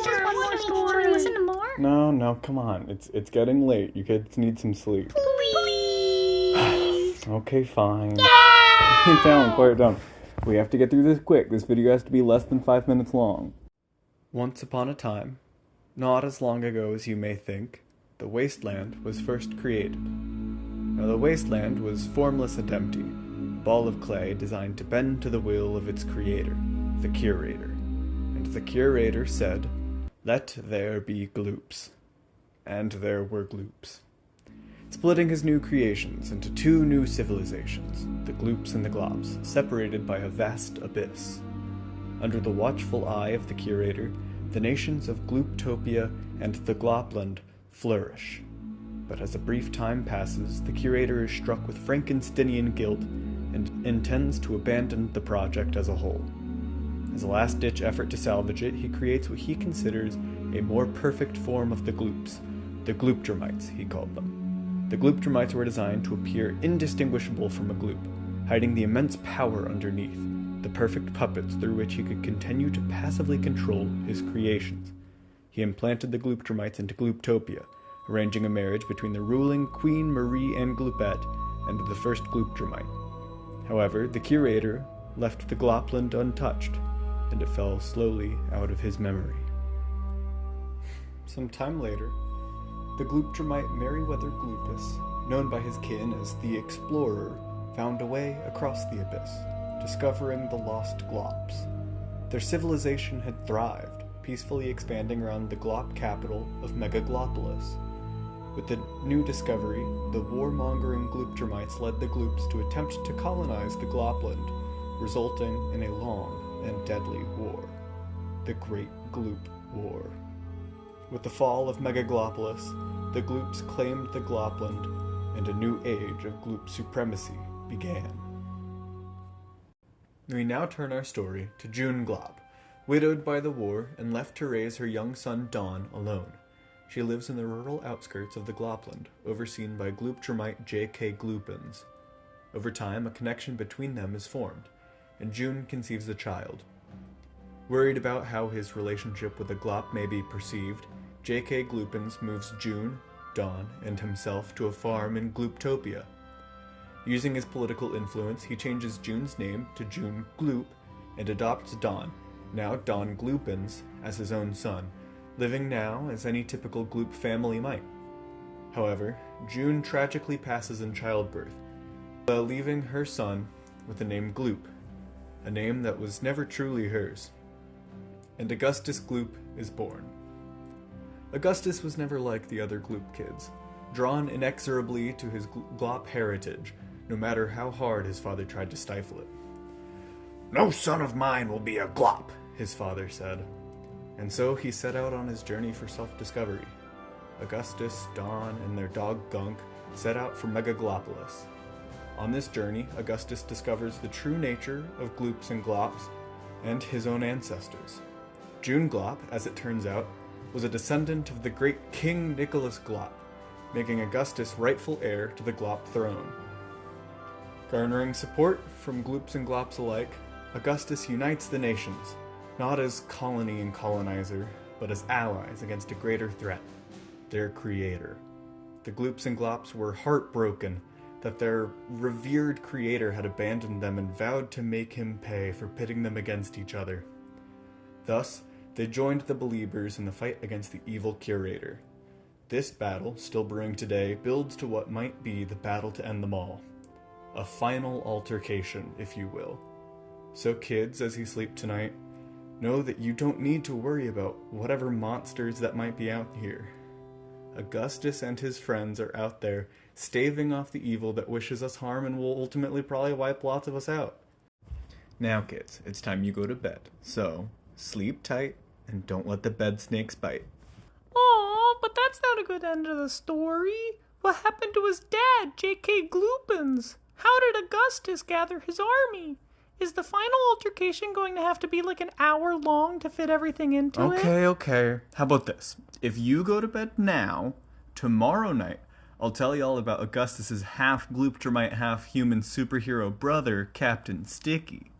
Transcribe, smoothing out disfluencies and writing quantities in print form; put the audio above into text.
just one more story. Should we listen to more? No, come on. It's getting late. You kids need some sleep. Please. Okay, fine. Yeah. Quiet down. We have to get through this quick. This video has to be less than 5 minutes long. Once upon a time, not as long ago as you may think, the Wasteland was first created. Now the Wasteland was formless and empty, a ball of clay designed to bend to the will of its creator, the Curator. And the Curator said, "Let there be gloops." And there were gloops. Splitting his new creations into two new civilizations, the gloops and the globs, separated by a vast abyss. Under the watchful eye of the Curator, the nations of Glooptopia and the Glopland flourish. But as a brief time passes, the Curator is struck with Frankensteinian guilt and intends to abandon the project as a whole. As a last-ditch effort to salvage it, he creates what he considers a more perfect form of the gloops, the Glooptermites, he called them. The Glooptermites were designed to appear indistinguishable from a gloop, hiding the immense power underneath, the perfect puppets through which he could continue to passively control his creations. He implanted the Glooptermites into Glooptopia, arranging a marriage between the ruling Queen Marie Anne Gloopette and the first Glooptermite. However, the Curator left the Glopland untouched, and it fell slowly out of his memory. Some time later, the Glooptermite Merryweather Gloopus, known by his kin as the Explorer, found a way across the abyss, discovering the lost Glops. Their civilization had thrived, peacefully expanding around the Glop capital of Megaglopolis. With the new discovery, the warmongering Glooptermites led the Gloops to attempt to colonize the Glopland, resulting in a long and deadly war, the Great Gloop War. With the fall of Megaglopolis, the Gloops claimed the Glopland, and a new age of Gloop supremacy began. We now turn our story to June Glop, widowed by the war and left to raise her young son Dawn alone. She lives in the rural outskirts of the Glopland, overseen by Glooptermite J.K. Gloopins. Over time, a connection between them is formed, and June conceives a child. Worried about how his relationship with the Glop may be perceived, J.K. Gloopins moves June, Dawn, and himself to a farm in Glooptopia. Using his political influence, he changes June's name to June Gloop and adopts Dawn, now Dawn Gloopins, as his own son, living now as any typical Gloop family might. However, June tragically passes in childbirth, leaving her son with the name Gloop, a name that was never truly hers. And Augustus Gloop is born. Augustus was never like the other Gloop kids, drawn inexorably to his Glop heritage, no matter how hard his father tried to stifle it. "No son of mine will be a Glop," his father said. And so he set out on his journey for self-discovery. Augustus, Dawn, and their dog Gunk set out for Megaglopolis. On this journey, Augustus discovers the true nature of Gloops and Glops, and his own ancestors. June Glop, as it turns out, was a descendant of the great King Nicholas Glop, making Augustus rightful heir to the Glop throne. Garnering support from Gloops and Glops alike, Augustus unites the nations, not as colony and colonizer, but as allies against a greater threat, their creator. The Gloops and Glops were heartbroken that their revered creator had abandoned them and vowed to make him pay for pitting them against each other. Thus, they joined the Beliebers in the fight against the evil Curator. This battle, still brewing today, builds to what might be the battle to end them all. A final altercation, if you will. So kids, as you sleep tonight, know that you don't need to worry about whatever monsters that might be out here. Augustus and his friends are out there staving off the evil that wishes us harm and will ultimately probably wipe lots of us out. Now kids, it's time you go to bed. So, sleep tight and don't let the bed snakes bite. Oh, but that's not a good end to the story. What happened to his dad, J.K. Gloopins? How did Augustus gather his army? Is the final altercation going to have to be like an hour long to fit everything into it? Okay. How about this? If you go to bed now, tomorrow night, I'll tell you all about Augustus's half Glooptermite, half human superhero brother, Captain Sticky.